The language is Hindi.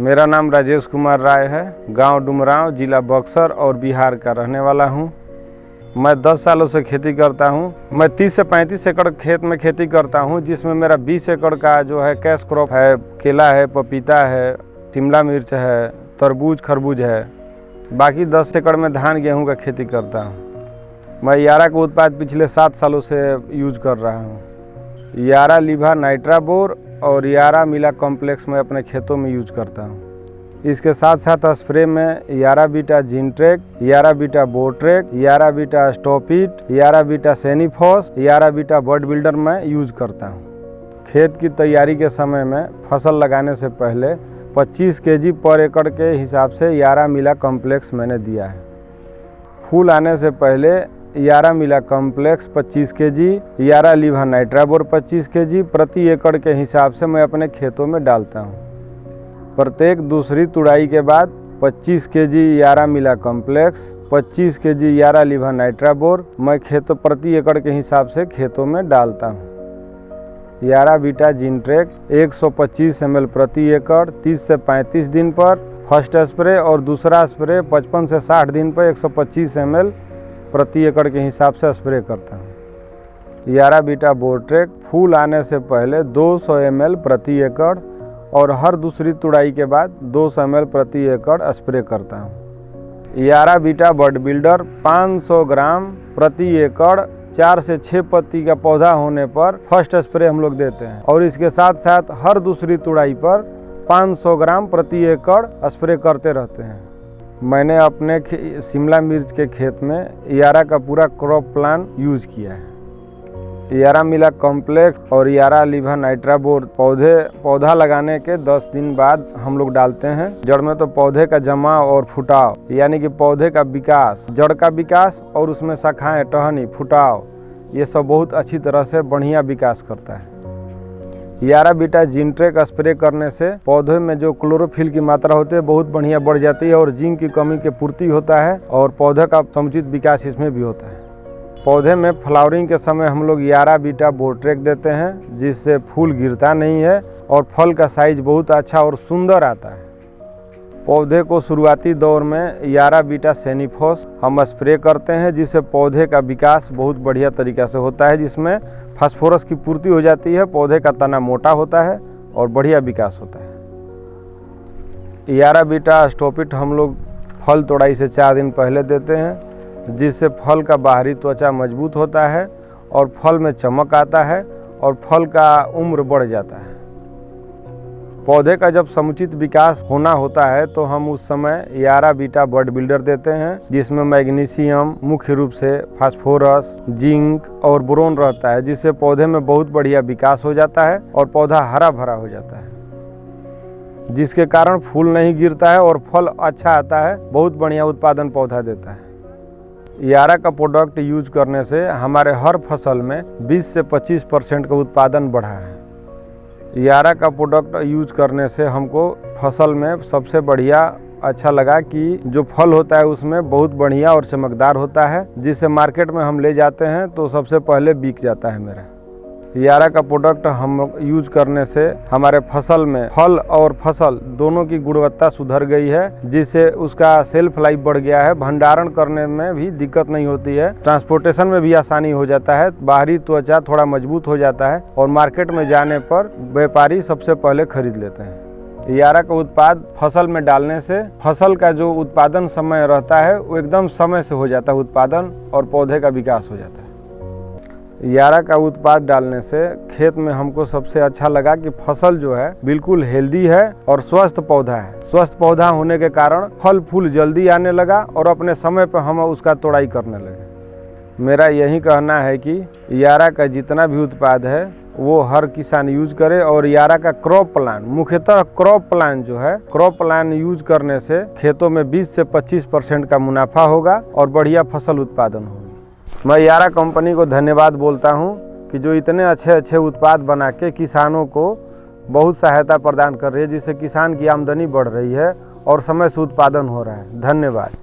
मेरा नाम राजेश कुमार राय है। गांव डुमरांव, जिला बक्सर और बिहार का रहने वाला हूं। मैं 10 सालों से खेती करता हूं। मैं 30 से 35 एकड़ खेत में खेती करता हूं, जिसमें मेरा 20 एकड़ का जो है कैश क्रॉप है। केला है, पपीता है, शिमला मिर्च है, तरबूज खरबूज है। बाकी 10 एकड़ में धान गेहूं का खेती करता हूं। मैं यारा का उत्पाद पिछले 7 सालों से यूज कर रहा हूं। यारा लीवा नाइट्रा बोर और यारा मिला कॉम्प्लेक्स में अपने खेतों में यूज करता हूँ। इसके साथ साथ स्प्रे में यारा बीटा जिनट्रेक, यारा बीटा बोट्रेक, यारा बीटा स्टॉपिट, यारा बीटा सेनिफॉस, यारा बीटा बर्ड बिल्डर में यूज करता हूँ। खेत की तैयारी के समय में फसल लगाने से पहले 25 केजी पर एकड़ के हिसाब से यारा मिला कॉम्प्लेक्स मैंने दिया है। फूल आने से पहले यारा मिला कॉम्प्लेक्स 25 केजी, यारा लीवा नाइट्रा बोर 25 केजी प्रति एकड़ के हिसाब से मैं अपने खेतों में डालता हूँ। प्रत्येक दूसरी तुड़ाई के बाद 25 केजी यारा मिला कॉम्प्लेक्स, 25 केजी यारा लीवा नाइट्रा बोर मैं खेतों प्रति एकड़ के हिसाब से खेतों में डालता हूँ। यारा बीटा जिनट्रेक 125 ml प्रति एकड़ 30 से 35 दिन पर फर्स्ट स्प्रे और दूसरा स्प्रे 55 से 60 दिन पर 125 ml प्रति एकड़ के हिसाब से स्प्रे करता हूँ। यारा बीटा बोट्रेक फूल आने से पहले 200 ml प्रति एकड़ और हर दूसरी तुड़ाई के बाद 200 ml प्रति एकड़ स्प्रे करता हूँ। यारा बीटा बर्ड बिल्डर 500 ग्राम प्रति एकड़ 4 से 6 पत्ती का पौधा होने पर फर्स्ट स्प्रे हम लोग देते हैं और इसके साथ साथ हर दूसरी तुड़ाई पर 500 ग्राम प्रति एकड़ स्प्रे करते रहते हैं। मैंने अपने शिमला मिर्च के खेत में यारा का पूरा क्रॉप प्लान यूज किया है। यारा मिला कॉम्प्लेक्स और यारा लीवा नाइट्रा बोर पौधा लगाने के 10 दिन बाद हम लोग डालते हैं। जड़ में तो पौधे का जमाव और फुटाव यानी कि पौधे का विकास, जड़ का विकास और उसमें शाखाएं, टहनी, फुटाव, ये सब बहुत अच्छी तरह से बढ़िया विकास करता है। यारा बीटा जिनट्रेक स्प्रे करने से पौधे में जो क्लोरोफिल की मात्रा होती है बहुत बढ़िया बढ़ जाती है और जिंक की कमी की पूर्ति होता है और पौधे का समुचित विकास इसमें भी होता है। पौधे में फ्लावरिंग के समय हम लोग यारा बीटा बोट्रेक देते हैं, जिससे फूल गिरता नहीं है और फल का साइज बहुत अच्छा और सुंदर आता है। पौधे को शुरुआती दौर में यारा बीटा सेनिफॉस हम स्प्रे करते हैं, जिससे पौधे का विकास बहुत बढ़िया तरीक़ा से होता है, जिसमें फास्फोरस की पूर्ति हो जाती है, पौधे का तना मोटा होता है और बढ़िया विकास होता है। यारा बीटा स्टॉपिट हम लोग फल तोड़ाई से 4 दिन पहले देते हैं, जिससे फल का बाहरी त्वचा मजबूत होता है और फल में चमक आता है और फल का उम्र बढ़ जाता है। पौधे का जब समुचित विकास होना होता है तो हम उस समय यारा बीटा बर्ड बिल्डर देते हैं, जिसमें मैग्नीशियम, मुख्य रूप से फास्फोरस, जिंक और बोरोन रहता है, जिससे पौधे में बहुत बढ़िया विकास हो जाता है और पौधा हरा भरा हो जाता है, जिसके कारण फूल नहीं गिरता है और फल अच्छा आता है, बहुत बढ़िया उत्पादन पौधा देता है। यारा का प्रोडक्ट यूज करने से हमारे हर फसल में 20 से 25% का उत्पादन बढ़ा है। यारा का प्रोडक्ट यूज करने से हमको फसल में सबसे बढ़िया अच्छा लगा कि जो फल होता है उसमें बहुत बढ़िया और चमकदार होता है, जिसे मार्केट में हम ले जाते हैं तो सबसे पहले बिक जाता है मेरा। यारा का प्रोडक्ट हम यूज करने से हमारे फसल में फल और फसल दोनों की गुणवत्ता सुधर गई है, जिससे उसका सेल्फ लाइफ बढ़ गया है। भंडारण करने में भी दिक्कत नहीं होती है, ट्रांसपोर्टेशन में भी आसानी हो जाता है, बाहरी त्वचा थोड़ा मजबूत हो जाता है और मार्केट में जाने पर व्यापारी सबसे पहले खरीद लेते हैं। यारा का उत्पाद फसल में डालने से फसल का जो उत्पादन समय रहता है वो एकदम समय से हो जाता है उत्पादन और पौधे का विकास हो जाता है। यारा का उत्पाद डालने से खेत में हमको सबसे अच्छा लगा कि फसल जो है बिल्कुल हेल्दी है और स्वस्थ पौधा है। स्वस्थ पौधा होने के कारण फल फूल जल्दी आने लगा और अपने समय पर हम उसका तोड़ाई करने लगे। मेरा यही कहना है कि यारा का जितना भी उत्पाद है वो हर किसान यूज करे और यारा का क्रॉप प्लान, मुख्यतः क्रॉप प्लान जो है, क्रॉप प्लान यूज करने से खेतों में 20 से 25% का मुनाफा होगा और बढ़िया फसल उत्पादन होगा। मैं यारा कंपनी को धन्यवाद बोलता हूं कि जो इतने अच्छे अच्छे उत्पाद बना के किसानों को बहुत सहायता प्रदान कर रही है, जिससे किसान की आमदनी बढ़ रही है और समय से उत्पादन हो रहा है। धन्यवाद।